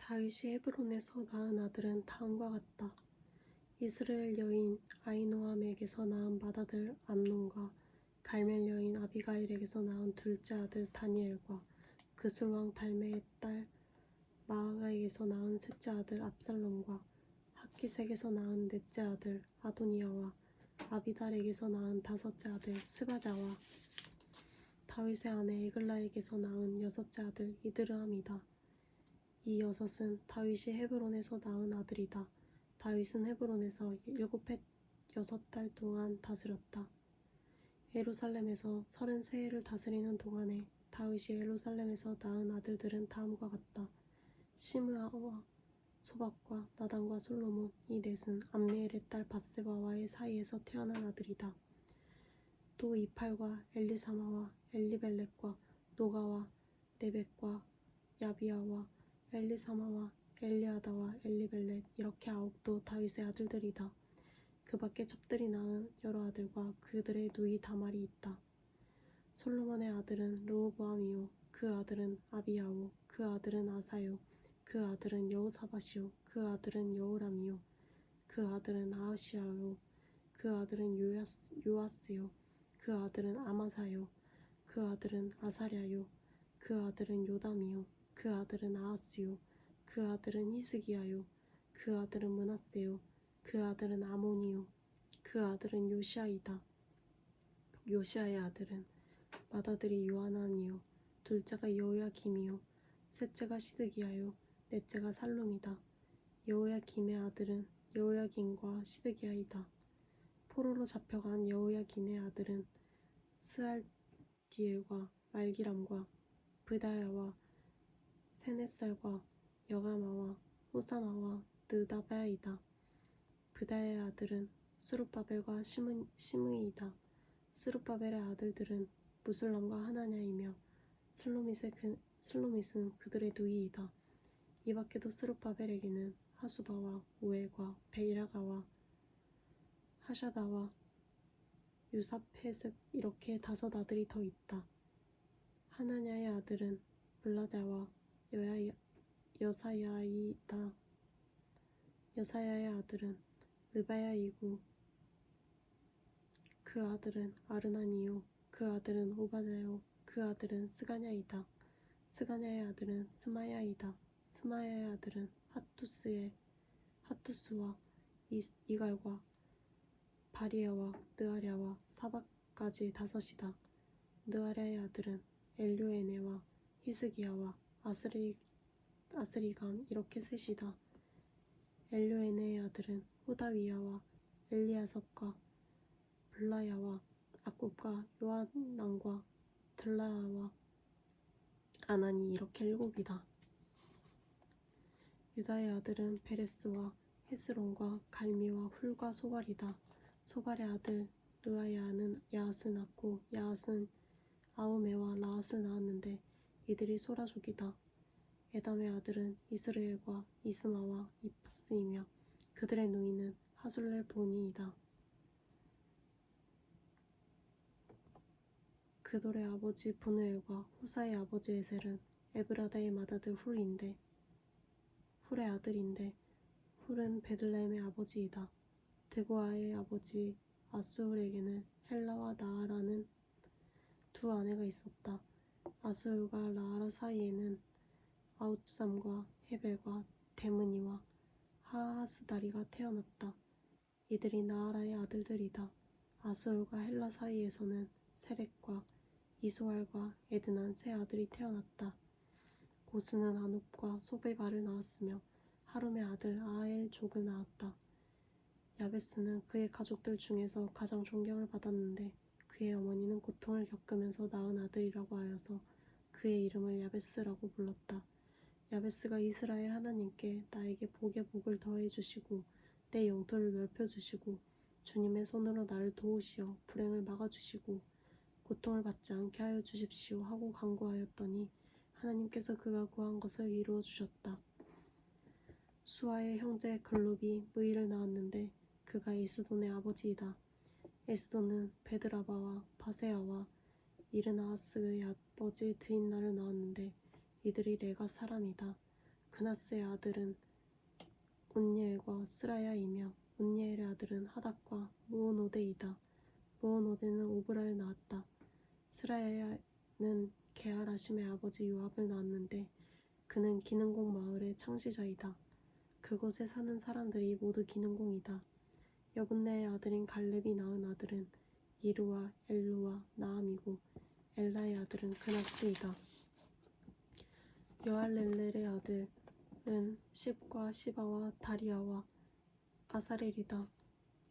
다윗이 헤브론에서 낳은 아들은 다음과 같다. 이스라엘 여인 아히노암에게서 낳은 맏아들 암논과 갈멜 여인 아비가일에게서 낳은 둘째 아들 다니엘과 그술 왕 달메의 딸 마아가에게서 낳은 셋째 아들 압살롬과 하키색에서 낳은 넷째 아들 아도니아와 아비달에게서 낳은 다섯째 아들 스바자와 다윗의 아내 에글라에게서 낳은 여섯째 아들 이드르함이다. 이 여섯은 다윗이 헤브론에서 낳은 아들이다. 다윗은 헤브론에서 6달 동안 다스렸다. 예루살렘에서 33해를 다스리는 동안에 다윗이 예루살렘에서 낳은 아들들은 다음과 같다. 시므아와 소박과 나단과 솔로몬, 이 넷은 암미엘의 딸 밧세바와의 사이에서 태어난 아들이다. 또 이팔과 엘리사마와 엘리벨렉과 노가와 네벡과 야비아와 엘리사마와 엘리아다와 엘리벨렛, 이렇게 9도 다윗의 아들들이다. 그 밖에 첩들이 낳은 여러 아들과 그들의 누이 다말이 있다. 솔로몬의 아들은 르호보암이요, 그 아들은 아비야오, 그 아들은 아사요, 그 아들은 여호사밧이요, 그 아들은 여호람이요, 그 아들은 아하시야요, 그 아들은 요아스요, 그 아들은 아마사요, 그 아들은 아사랴요, 그 아들은 요담이요, 그 아들은 아하스요, 그 아들은 히스기야요, 그 아들은 므낫세요, 그 아들은 아몬이요, 그 아들은 요시아이다. 요시아의 아들은 맏아들이 요하난이요, 둘째가 여호야김이요, 셋째가 시드기야요, 넷째가 살룸이다. 여호야김의 아들은 여호야김과 시드기야이다. 포로로 잡혀간 여호야김의 아들은 스알디엘과 말기람과 브다야와 세넷살과 여가마와 호사마와 느다바이다. 브다야의 아들은 스룹바벨과 시므이다. 스룹바벨의 아들들은 무술람과 하나냐이며 슬로밋은 그들의 누이이다. 이 밖에도 스룹바벨에게는 하수바와 우엘과 베이라가와 하샤다와 유사페셋, 이렇게 5 아들이 더 있다. 하나냐의 아들은 블라다와 여사야이다. 여사야의 아들은 르바야이고 그 아들은 아르나니요, 그 아들은 오바다요, 그 아들은 스가냐이다. 스가냐의 아들은 스마야이다. 스마야의 아들은 핫투스와 이갈과 바리야와 느아랴와 사박까지 5이다. 느아랴의 아들은 엘료에네와 히스기야와 아스리감, 이렇게 3이다. 엘료에네의 아들은 호다위야와 엘리아섭과 블라야와 아굽과 요하난과 들라야와 아나니, 이렇게 7이다. 유다의 아들은 베레스와 헤스론과 갈미와 훌과 소발이다. 소발의 아들 르아야는 야앗을 낳고 야앗은 아우메와 라앗을 낳았는데 이들이 소라족이다. 에담의 아들은 이스르엘과 이스마와 이파스이며 그들의 누이는 하술렐본이이다. 그돌의 아버지 브누엘과 후사의 아버지 에셀은 에브라다의 맏아들 훌의 아들인데 훌은 베들레헴의 아버지이다. 드고아의 아버지 아수울에게는 헬라와 나아라는 2 아내가 있었다. 아수울과 나아라 사이에는 아웃삼과 헤벨과 데므니와 하하스다리가 태어났다. 이들이 나아라의 아들들이다. 아수울과 헬라 사이에서는 세렉과 이소알과 에드난 3 아들이 태어났다. 고스는 아눕과 소베바를 낳았으며 하룸의 아들 아엘족을 낳았다. 야베스는 그의 가족들 중에서 가장 존경을 받았는데 그의 어머니는 고통을 겪으면서 낳은 아들이라고 하여서 그의 이름을 야베스라고 불렀다. 야베스가 이스라엘 하나님께 나에게 복에 복을 더해 주시고 내 영토를 넓혀 주시고 주님의 손으로 나를 도우시어 불행을 막아 주시고 고통을 받지 않게 하여 주십시오 하고 간구하였더니 하나님께서 그가 구한 것을 이루어 주셨다. 수아의 형제 글룹이 무이를 낳았는데 그가 에스돈의 아버지이다. 에스돈은 베드라바와 바세아와 이르나하스의 아버지 드인나를 낳았는데 이들이 레가 사람이다. 그나스의 아들은 온니엘과 스라야이며 온니엘의 아들은 하닥과 무오노데이다. 무오노데는 오브라를 낳았다. 스라야는 게하라심의 아버지 요압을 낳았는데 그는 기능공 마을의 창시자이다. 그곳에 사는 사람들이 모두 기능공이다. 여분네의 아들인 갈렙이 낳은 아들은 이루와 엘루와 나함이고 엘라의 아들은 그나스이다. 여할렐렐의 아들은 십과 시바와 다리아와 아사렐이다.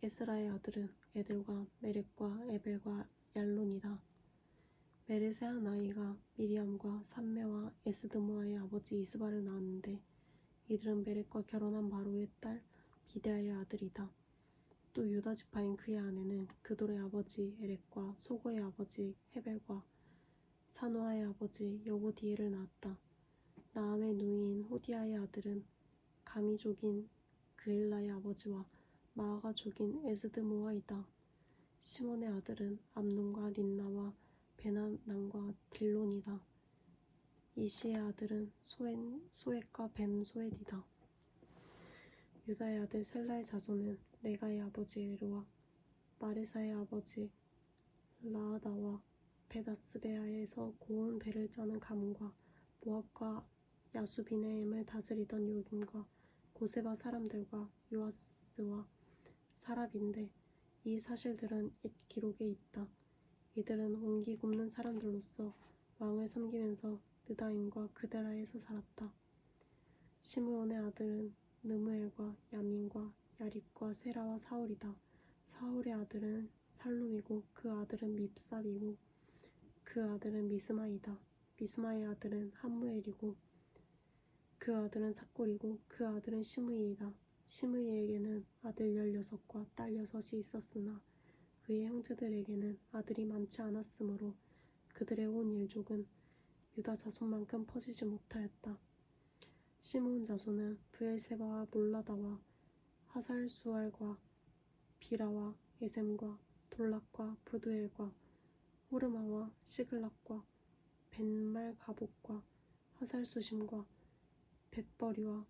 에스라의 아들은 에델과 메렉과 에벨과 얄론이다. 메렛의 한 아이가 미리암과 삼메와 에스드모아의 아버지 이스바를 낳았는데 이들은 메렛과 결혼한 마로의 딸 비데아의 아들이다. 또 유다 지파인 그의 아내는 그돌의 아버지 에렉과 소고의 아버지 헤벨과 사노아의 아버지 여고디엘을 낳았다. 나함의 누이인 호디아의 아들은 가미족인 그일라의 아버지와 마아가족인 에스드모아이다. 시몬의 아들은 암논과 린나와 베나남과 딜론이다. 이시의 아들은 소엣과 벤 소엣이다. 유다의 아들 셀라의 자손은 네가의 아버지 에르와 마레사의 아버지 라아다와 베다스베아에서 고운 배를 짜는 가문과 모압과 야수비네엠을 다스리던 요김과 고세바 사람들과 요아스와 사랍인데 이 사실들은 옛 기록에 있다. 이들은 옹기 굽는 사람들로서 왕을 섬기면서 느다임과 그데라에서 살았다. 시므온의 아들은 느무엘과 야민과 야립과 세라와 사울이다. 사울의 아들은 살룸이고 그 아들은 밉삽이고 그 아들은 미스마이다. 미스마의 아들은 함무엘이고 그 아들은 삭골이고 그 아들은 시므이이다. 시므이에게는 아들 16과 딸 6이 있었으나 그의 형제들에게는 아들이 많지 않았으므로 그들의 온 일족은 유다 자손만큼 퍼지지 못하였다. 시므온 자손은 브엘세바와 몰라다와 하살수알과 비라와 에셈과 돌락과 부두엘과 호르마와 시글락과 벤말가복과 하살수심과 벳버리와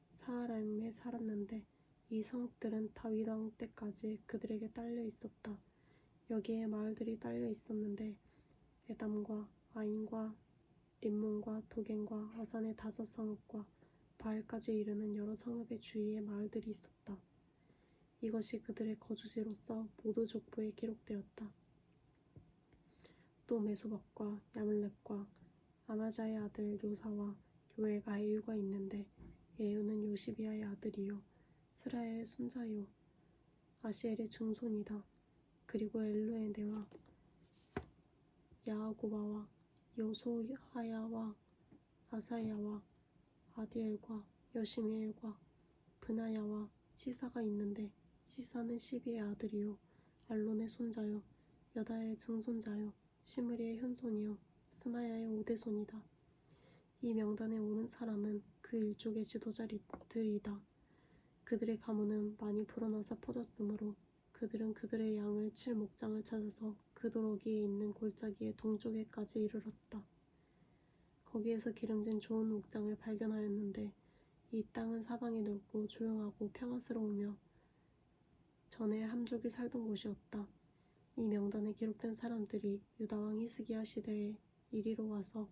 사하라임에 살았는데 이 성읍들은 다윗 왕 때까지 그들에게 딸려 있었다. 여기에 마을들이 딸려 있었는데 에담과 아인과 림몬과 도겐과 아산의 5성읍과 바알까지 이르는 여러 성읍의 주위에 마을들이 있었다. 이것이 그들의 거주지로서 모두 족보에 기록되었다. 또 메소박과 야물렉과 아마자의 아들 요사와 요엘과 에유가 있는데 에유는 요시비아의 아들이요 스라야의 손자요 아시엘의 증손이다. 그리고 엘루에네와 야아고바와 여소하야와 아사야와 아디엘과 여시미엘과 브나야와 시사가 있는데 시사는 시비의 아들이요 알론의 손자요 여다의 증손자요 시므리의 현손이요 스마야의 오대손이다. 이 명단에 오른 사람은 그 일족의 지도자들이다. 그들의 가문은 많이 불어나서 퍼졌으므로 그들은 그들의 양을 칠 목장을 찾아서 그 도로기에 있는 골짜기의 동쪽에까지 이르렀다. 거기에서 기름진 좋은 목장을 발견하였는데 이 땅은 사방이 넓고 조용하고 평화스러우며 전에 함족이 살던 곳이었다. 이 명단에 기록된 사람들이 유다왕 히스기야 시대에 이리로 와서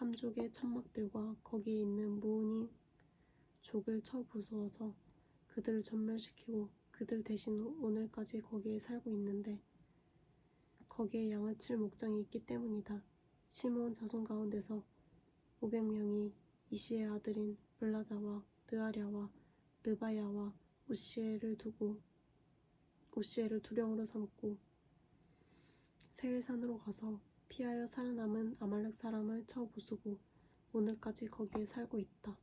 함족의 천막들과 거기에 있는 무은이 족을 쳐 부수어서 그들을 전멸시키고 그들 대신 오늘까지 거기에 살고 있는데 거기에 양을 칠 목장이 있기 때문이다. 시므온 자손 가운데서 500명이 이시의 아들인 블라다와 느아랴와 느바야와 우시엘을 두령으로 삼고 세일산으로 가서 피하여 살아남은 아말렉 사람을 쳐 부수고 오늘까지 거기에 살고 있다.